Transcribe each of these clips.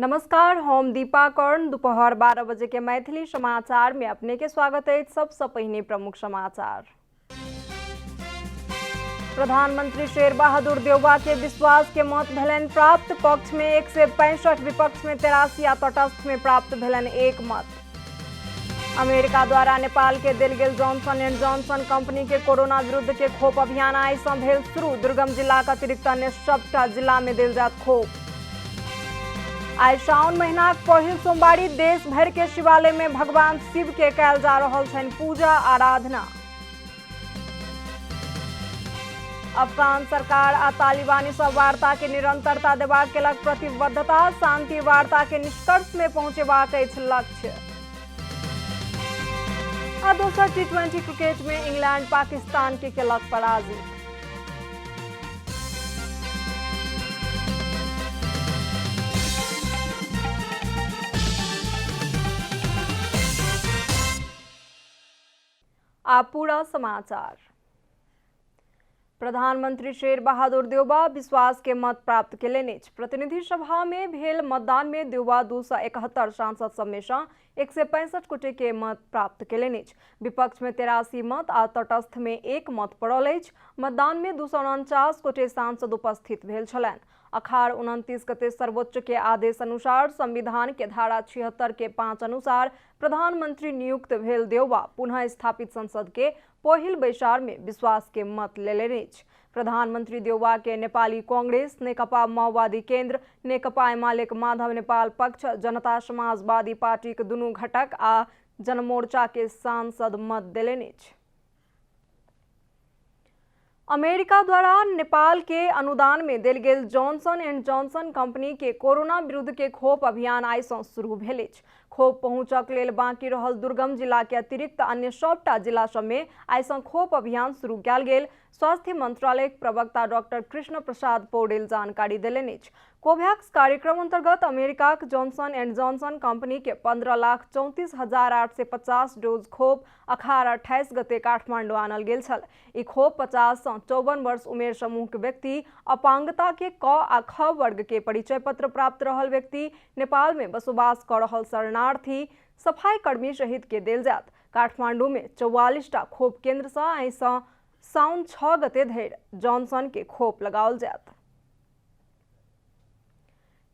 नमस्कार, हम दीपा कर्ण। दोपहर 12 बजे के मैथिली समाचार में अपने के स्वागत है। सबसे पहले प्रमुख समाचार। प्रधानमंत्री शेर बहादुर देउबा के विश्वास के मत भेलन प्राप्त। पक्ष में 165, विपक्ष में 83 आ तटस्थ में प्राप्त भेलन 1 मत। अमेरिका द्वारा नेपाल के देल गेल जॉनसन एंड जॉनसन कंपनी के कोरोना विरुद्ध के खोप अभियान आई से भेल शुरू। दुर्गम जिला के अतिरिक्त अन्य सबटा जिला में देल जात खोप। आई साउन महीना पहिल सोमवारी देश भर के शिवालय में भगवान शिव के कयल जा रहल छनि पूजा आराधना। अफगान सरकार आ तालिबानी सब वार्ता के निरंतरता देबाक केलक प्रतिबद्धता। शांति वार्ता के निष्कर्ष में पहुंचेबाक अछि लक्ष्य। आ दोसर टी20 क्रिकेट में इंग्लैंड पाकिस्तान के केलक पराजित। आप पूरा समाचार। प्रधानमंत्री शेर बहादुर देउबा विश्वास के मत प्राप्त केलनि। प्रतिनिधि सभा में भेल मतदान में देउबा 271 सांसद सब में 165 गोटे के मत प्राप्त केलनि। विपक्ष में 83 मत आ तटस्थ में 1 मत पड़ल अछि। मतदान में 249 गोटे सांसद उपस्थित भेल छलनि। अखाड़ 29 गते सर्वोच्च के आदेश अनुसार संविधान के धारा 76 के 5 अनुसार प्रधानमंत्री नियुक्त भेल देउबा पुनः स्थापित संसद के पहिल बैसार में विश्वास के मत लेलनि। प्रधानमंत्री देउबा के नेपाली कांग्रेस, नेकपा माओवादी केन्द्र, नेकपा एमाले माधव नेपाल पक्ष, जनता समाजवादी पार्टी के दुनू घटक आ जनमोर्चा के सांसद मत देलनि। अमेरिका द्वारा नेपाल के अनुदान में देल गेल जॉनसन एंड जॉनसन कंपनी के कोरोना विरुद्ध के खोप अभियान आई से शुरू भेल अछि। खोप पहुंचक लेल बाकी रहल दुर्गम जिला के अतिरिक्त अन्य सबटा जिला सब में आई से खोप अभियान शुरू कयल गेल। स्वास्थ्य मंत्रालय के प्रवक्ता डॉक्टर कृष्ण प्रसाद पौडेल जानकारी देलनि। कोवैक्स कार्यक्रम अंतर्गत अमेरिका के जॉनसन एंड जॉनसन कंपनी के 15,34,850 डोज खोप अखाड़ 28 गते काठमांडू आनल गेल छल। ई खोप 50 से 54 वर्ष उमेर समूह के व्यक्ति, अपांगता के क आ ख वर्ग के परिचय पत्र प्राप्त रहल व्यक्ति, नेपाल में बसोबास कर रहल शरणार्थी, सफाई कर्मी सहित के देल जात। काठमांडू में 44टा खोप केंद्र से आई से साउन 6 गते धरि जॉनसन के खोप लगाओल जात।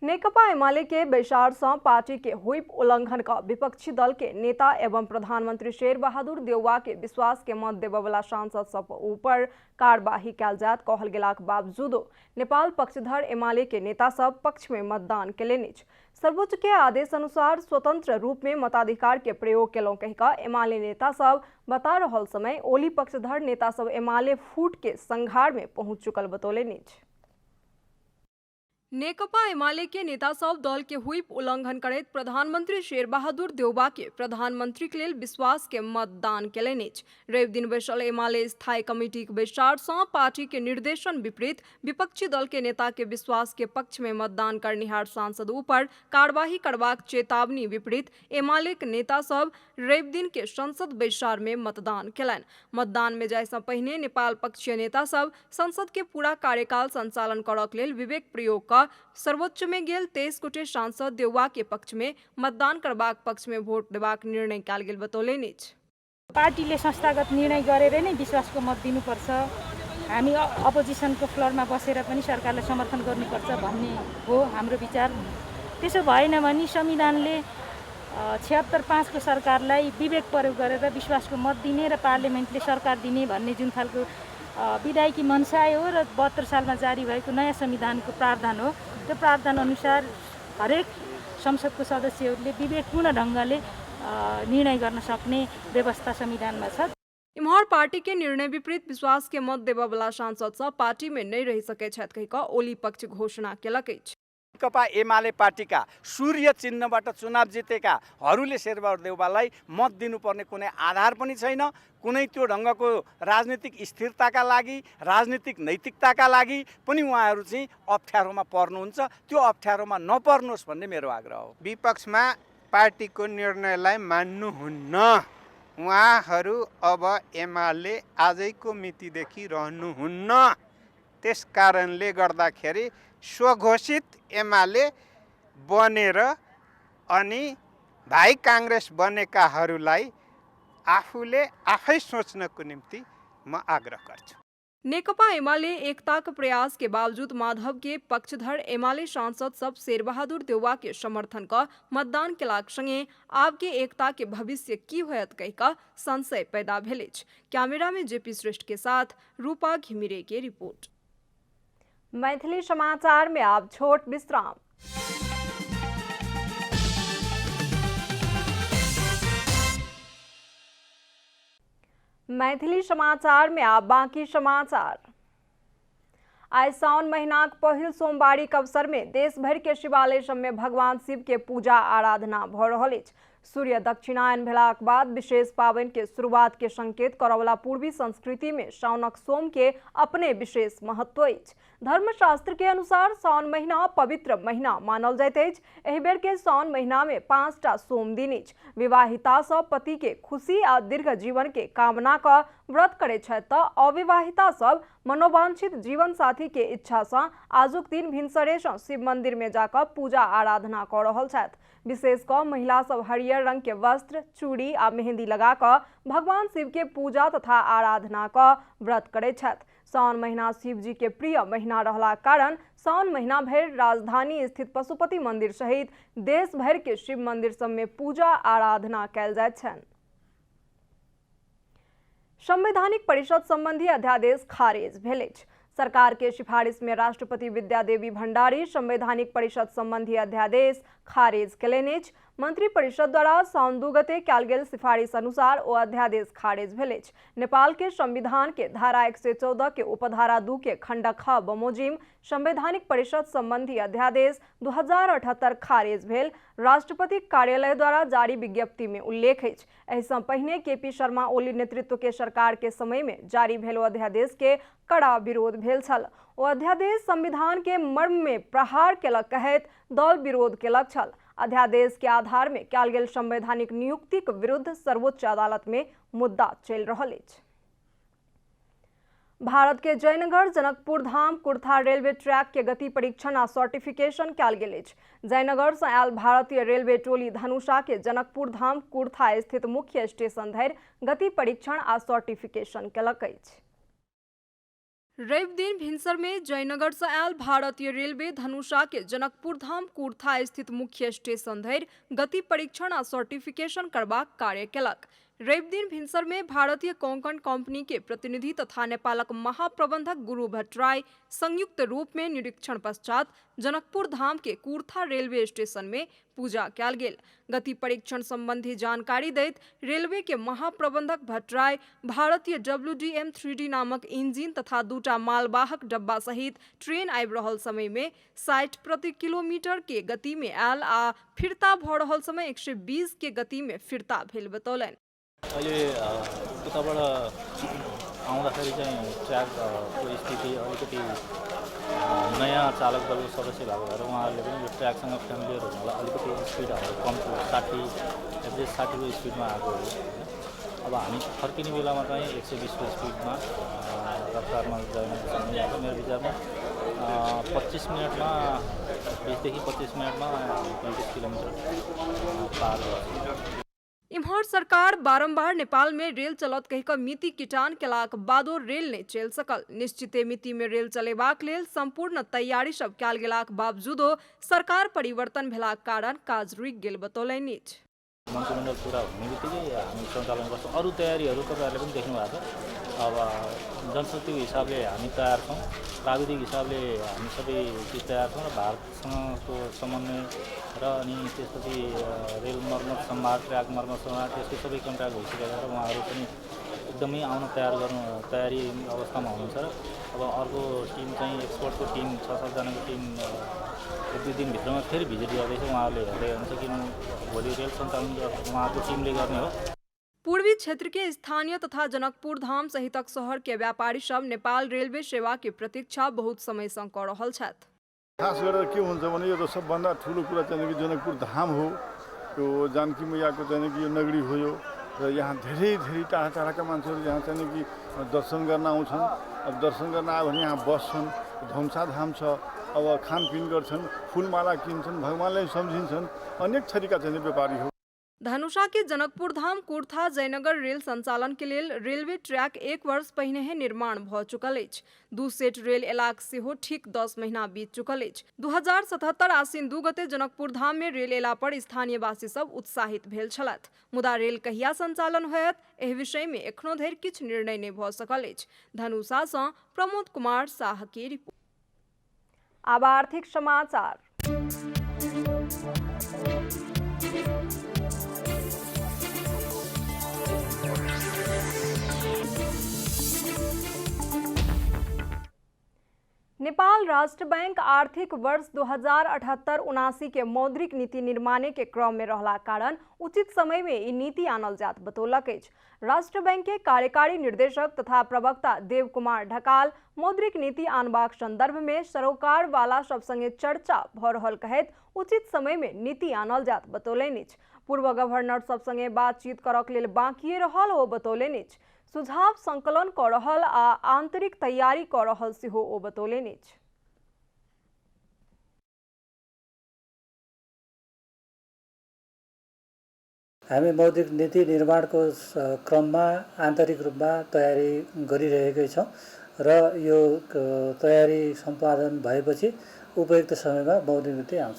नेकपा एमाले के बैसार से पार्टी के हुईप उल्लंघन का विपक्षी दल के नेता एवं प्रधानमंत्री शेर बहादुर देउबा के विश्वास के मत देबय वाला सांसद सब ऊपर कार्यवाही कयल जात कहल गेलाक बावजूदो नेपाल पक्षधर एमाले के नेता सब पक्ष में मतदान केलनि। सर्वोच्च के आदेश अनुसार स्वतंत्र रूप में मताधिकार के प्रयोग केलौं कहिका एमाले नेता सब बता रहल समय ओली पक्षधर नेता सब एमाले फूट के संघार में पहुंच चुकल बतौलनि। नेकपा एमाले के नेता सब दल के हुईप उल्लंघन करैत प्रधानमंत्री शेर बहादुर देउबा के प्रधानमंत्री के लेल विश्वास के मतदान केलनि। रवि दिन बैसल एमाले स्थायी कमिटी के बैसार से पार्टी के निर्देशन विपरीत विपक्षी दल के नेता के विश्वास के पक्ष में मतदान करनिहार सांसद ऊपर कार्यवाही करबाक चेतावनी विपरीत एमाले के नेता सब रवि दिन के संसद बैसार में मतदान केलनि। मतदान में जाय से पहिने नेपाल पक्षीय नेता सब संसद के पूरा कार्यकाल संचालन करक लेल विवेक प्रयोग का सर्वोच्च में गेल 23 गोटे सांसद देउबा के पक्ष में मतदान करबाक पक्ष में भोट देबाक निर्णय कयल गेल बतौलनि। पार्टीले संस्थागत निर्णय गरेर नै विश्वासको मत दिनुपर्छ। हामी अपोजिसनको फ्लोरमा बसेर पनि सरकारलाई समर्थन गर्नुपर्छ भन्ने हो हाम्रो विचार। त्यसो भएन भने संविधानले 76-5 को सरकारलाई विवेक प्रयोग गरेर विश्वासको मत दिने र पार्लियामेन्टले सरकार दिने भन्ने जुन खालको विधायकी मनसाय हो र 72 सालमा जारी भएको नयाँ संविधानको प्रावधान हो। त्यो प्रावधान अनुसार हरेक संसदको सदस्यहरूले विवेकपूर्ण ढङ्गले निर्णय गर्न सक्ने व्यवस्था संविधानमा छ। इम्हर पार्टी के निर्णय विपरीत विश्वास के मत देबय वाला सांसद सब पार्टी में नहीं रहि सकै छथि कहिकऽ ओली पक्ष घोषणा केलक अछि। नेकपा एमाले पार्टीका सूर्य चिन्हबाट चुनाव जितेकाहरूले शेरबहादुर देउबालाई मत दिनुपर्ने कुनै आधार पनि छैन। कुनै त्यो ढङ्गको राजनीतिक स्थिरताका लागि, राजनीतिक नैतिकताका लागि पनि उहाँहरू चाहिँ अप्ठ्यारोमा पर्नुहुन्छ। त्यो अप्ठ्यारोमा नपर्नुहोस् भन्ने मेरो आग्रह हो। विपक्षमा पार्टीको निर्णयलाई मान्नुहुन्न। उहाँहरू अब एमाले आजैको मितिदेखि रहनुहुन्न। त्यस कारणले गर्दाखेरि स्वघोषित एमाले बनेर अनि भाइ काङ्ग्रेस बनेकाहरूलाई आफूले आफै सोच्नको निम्ति म आग्रह गर्छु। नेकपा एमाले एकता के प्रयास के बावजूद माधव के पक्षधर एमाले सांसद सब शेरबहादुर देउवा के समर्थन का मतदान केलाक संगे आब के एकता के भविष्य की होयत कह का संशय पैदा भेल अछि। कैमरा में जेपी श्रेष्ठ के साथ रूपा घिमिरे के रिपोर्ट। मैथिली समाचार में आप छोट विश्राम। मैथिली समाचार में आप बाकी समाचार। आज सावन महीना पहिल सोमवारी के अवसर में देश भर के शिवालय सब में भगवान शिव के पूजा आराधना भ रहल अछि। सूर्य दक्षिणायन भेलाक बाद विशेष पावन के शुरुआत के संकेत करवला पूर्वी संस्कृति में साउनक सोम के अपने विशेष महत्व अछि। धर्मशास्त्र के अनुसार सावन महीना पवित्र महीना मानल जाइत अछि। एहि बेर के सावन महीना में 5टा सोम दिन अछि। विवाहिता सब पति के खुशी आ दीर्घ जीवन के कामना का व्रत करे छथि तऽ अविवाहिता सब मनोवांछित जीवन साथी के इच्छा से आजुक दिन भिनसरे से शिव मंदिर में जाकर पूजा आराधना कर रहल छथि। विशेष क महिला सब हरियर रंग के वस्त्र, चूड़ी आ मेहंदी लगाकर भगवान शिव के पूजा तथा आराधना का व्रत करे छथि। सावन महीना शिव जी के प्रिय महीना रहला कारण सावन महीना भर राजधानी स्थित पशुपति मंदिर सहित देश भर के शिव मंदिर सब में पूजा आराधना कैल जाइत छनि। संवैधानिक परिषद संबंधी अध्यादेश खारिज भेल अछि। सरकार के सिफारिश में राष्ट्रपति विद्यादेवी भंडारी संवैधानिक परिषद संबंधी अध्यादेश खारिज केलनि अछि। मंत्री परिषद द्वारा साउन 2 गते कयल गेल सिफारिश अनुसार ओ अध्यादेश खारिज भेल अछि। नेपाल के संविधान के धारा 114 के उपधारा 2 के खंड ख बमोजिम संवैधानिक परिषद संबंधी अध्यादेश 2078 खारिज भेल राष्ट्रपति कार्यालय द्वारा जारी विज्ञप्ति में उल्लेख अछि। एहि सँ पहिने केपी शर्मा ओली नेतृत्व के सरकार के समय में जारी भेल अध्यादेश के कड़ा विरोध भेल छल। ओ अध्यादेश संविधान के मर्म में प्रहार केलक कहैत दल विरोध केलक छल। अध्यादेश के आधार में कयल गेल संवैधानिक नियुक्ति के विरुद्ध सर्वोच्च अदालत में मुद्दा चलि रहल अछि। भारत के जयनगर जनकपुर धाम कुर्था रेलवे ट्रैक के गति परीक्षण आ सर्टिफिकेशन कयल गेल अछि। जयनगर से आयल भारतीय रेलवे टोली धनुषा के जनकपुर धाम कुर्था स्थित मुख्य स्टेशन धरि गति परीक्षण आ सर्टिफिकेशन केलक अछि। रवि दिन भिनसर में जयनगर से आयल भारतीय रेलवे धनुषा के जनकपुर धाम कुर्था स्थित मुख्य स्टेशन धरि गति परीक्षण आ सर्टिफिकेशन करबाक कार्य केलक। रवि दिन भिनसर में भारतीय कोंकण कंपनी के प्रतिनिधि तथा नेपालक महाप्रबंधक गुरु भट्टराई संयुक्त रूप में निरीक्षण पश्चात जनकपुर धाम के कुर्था रेलवे स्टेशन में पूजा कयल गेल। गति परीक्षण संबंधी जानकारी दैत रेलवे के महाप्रबंधक भट्टराई भारतीय WDM 3D नामक इंजिन तथा 2टा मालवाहक डब्बा सहित ट्रेन आबि रहल समय में 60 प्रति किलोमीटर के गति में आयल आ फिरता भ रहल समय 120 के गति में फिरता भेल बतौलनि। अहिले उताबाट आउँदाखेरि चाहिँ ट्र्याकको स्थिति अलिकति नयाँ चालक दलको सदस्य भएको भएर उहाँहरूले पनि यो ट्र्याकसँग फ्यामिलियर हुनलाई अलिकति स्पिडहरू कम्ती 60 एभरेज 60 को स्पिडमा आएको हो। अब हामी फर्किने बेलामा चाहिँ 120 को स्पिडमा रफ्तारमा जानुपर्छ। यहाँ मेरो विचारमा 25 मिनटमा 20 देखि 25 मिनटमा 35 किलोमिटर पार गर्छ। इम्हर सरकार बारंबार नेपाल में रेल चलत कहिक मिति किटान केलाक बादो रेल नहीं चल सकल। निश्चिते मिति में रेल चलेबाक लेल संपूर्ण तैयारी सब कयल गेलाक बावजूदो सरकार परिवर्तन भेलाक कारण काज रुकि गेल बतौलनि अछि। मन्त्रीमण्डल पुरा हुने बित्तिकै हामी सञ्चालन गर्छौँ। अरू तयारीहरू तपाईँहरूले पनि देख्नु भएको छ। अब जनशक्तिको हिसाबले हामी तयार छौँ, प्राविधिक हिसाबले हामी सबै चिज तयार छौँ र भारतसँगको समन्वय र अनि त्यसपछि रेल मर्मत सम्भार ट्र्याक मर्मत सम्भार त्यसको सबै कन्ट्र्याक्ट भइसकेर उहाँहरू पनि एकदमै आउन तयारी अवस्थामा हुनुहुन्छ। र अब अर्को टिम चाहिँ एक्सपर्टको टिम 6-7 जनाको टिम 1-2 दिनभित्रमा फेरि भिजिट गर्दैछ। उहाँहरूले हेर्दै हुन्छ कि भोलि रेल सञ्चालन उहाँको टिमले गर्ने हो। पूर्वी क्षेत्र के स्थानीय तथा जनकपुर धाम सहितक शहर के व्यापारी सब नेपाल रेलवे सेवा के प्रतीक्षा बहुत समय से कर रहल छथि। खास गरेर के हुन्छ भने यो सबभन्दा ठुलो कुरा चाहिँ कि जनकपुर धाम हो, यो जानकी मैयाको चाहिँ कि यो नगरी हो यो, र यहाँ धेरै धेरै टाढा टाढाका मान्छेहरू यहाँ चाहिँ कि दर्शन गर्न आउँछन्। अब दर्शन गर्न आयो भने यहाँ बस्छन्। धनुषा धाम छ, अब खानपिन गर्छन्, फुलमाला किन्छन्, भगवानलाई सम्झिन्छन्, अनेक थरीका चाहिँ व्यापारी हो। धनुषा के जनकपुर धाम कुर्था जयनगर रेल संचालन के लेल रेलवे ट्रैक 1 वर्ष पहिने निर्माण भ चुकल अछि। 2 सेट रेल एलाक सेहो ठीक 10 महीना बीत चुकल अछि। 2077 आश्विन 2 गते जनकपुर धाम में रेल एला पर स्थानीयवासी सब उत्साहित भेल छलथि। मुदा रेल कहिया संचालन होयत एहि विषय में एखनो धरि किछु निर्णय नहि भ सकल अछि। धनुषा सँ प्रमोद कुमार शाह की रिपोर्ट। आब आर्थिक समाचार। नेपाल राष्ट्र बैंक आर्थिक वर्ष 2078-79 के मौद्रिक नीति निर्माण के क्रम में रहला कारण उचित समय में ई नीति आनल जात बतौलक अछि। राष्ट्र बैंक के कार्यकारी निर्देशक तथा प्रवक्ता देव कुमार ढकाल मौद्रिक नीति आनबाक संदर्भ में सरोकार वाला सब संगे चर्चा भ रहल कहैत उचित समय में नीति आनल जात बतौलनि अछि। पूर्व गवर्नर सब संगे बातचीत करक लेल बाकी रहल ओ बतौलनि अछि। सुझाव संकलन क रहल आ आंतरिक तैयारी क रहल सेहो ओ बतौलनि अछि। हामी मौद्रिक नीति निर्माणको क्रममा आन्तरिक रूपमा तयारी गरिरहेकै छौँ र यो तयारी सम्पादन भएपछि उपयुक्त समयमा मौद्रिक नीति आउँछ।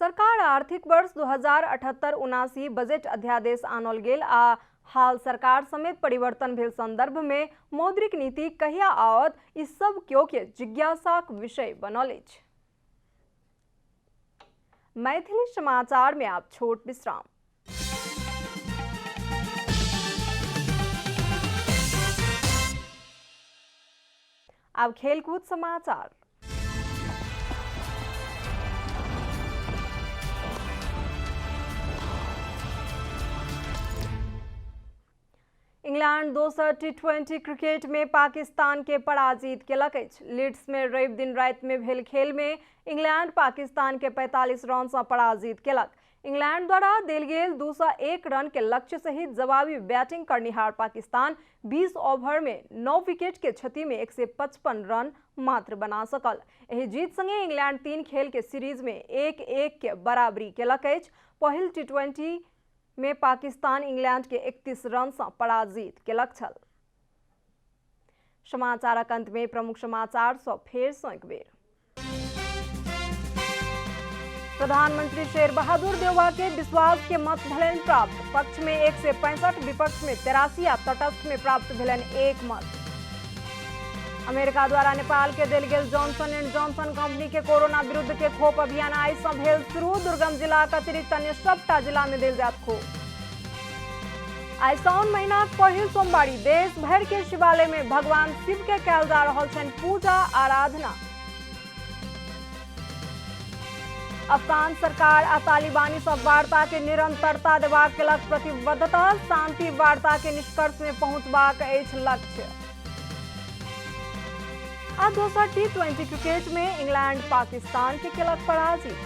सरकार आर्थिक वर्ष 2078-79 बजेट अध्यादेश आनल गेल आ हाल सरकार समेत परिवर्तन भेल संदर्भ में मौद्रिक नीति कहिया आवत इस सब क्यों के जिज्ञासाक विषय बनल अछि। मैथिली समाचार में आप छोट विश्राम। अब खेलकूद समाचार। इंग्लैंड दोसर टी20 क्रिकेट में पाकिस्तान के पराजित केलक अछि। लीड्स में रवि दिन राति में भेल खेल में इंग्लैंड पाकिस्तान के 45 रन से पराजित केलक। इंग्लैंड द्वारा देल गेल 201 रन के लक्ष्य सहित जवाबी बैटिंग करनिहार पाकिस्तान 20 ओवर में 9 विकेट के क्षति में 155 रन मात्र बना सकल। एहि जीत संगे इंग्लैंड 3 खेल के सीरीज में 1-1 के बराबरी केलक अछि। पहिल टी20 में पाकिस्तान इंग्लैंड के 31 रन से पराजित केलक छल। समाचारक अंत में प्रमुख समाचार सँ फेर सँ एक बेर। प्रधानमंत्री शेर बहादुर देउवा के विश्वास के मत भेलनि प्राप्त। पक्ष में 165, विपक्ष में 83 आ तटस्थ में प्राप्त भेलनि 1 मत। अमेरिका द्वारा नेपाल के देल गेल जॉनसन एंड जॉनसन कंपनी के कोरोना विरुद्ध के खोप अभियान आई सँ भेल शुरू। दुर्गम जिला के अतिरिक्त अन्य सबटा जिला में देल जात खोप। आई साउन महीना पहिल सोमवारी देश भर के शिवालय में भगवान शिव के कयल जा रहल छनि पूजा आराधना। अफगान सरकार आ तालिबानी सब वार्ता के निरंतरता देबाक केलक प्रतिबद्धता। शांति वार्ता के निष्कर्ष में पहुंचबाक अछि लक्ष्य। आ दोसर टी20 क्रिकेट में इंग्लैंड पाकिस्तान के केलक पराजित।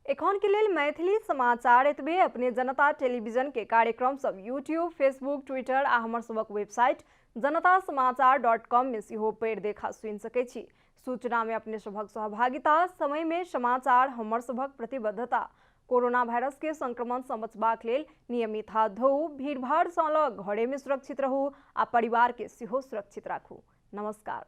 एखन के लेल मैथिली समाचार एतबे। अपने जनता टेलीविजन के कार्यक्रम सब यूट्यूब, फेसबुक, ट्विटर आ हमर सबक वेबसाइट जनतासमाचार.com में सेहो पढ़ि देखा सुनि सकै छी। सूचना में अपने सबक सहभागिता, समय में समाचार हमर सबक प्रतिबद्धता। कोरोना वायरस के संक्रमण से बचबाक लेल नियमित हाथ धोऊ, भीड़भाड़ सँ लग घरे में सुरक्षित रहू आ परिवार के सेहो सुरक्षित राखू। नमस्कार।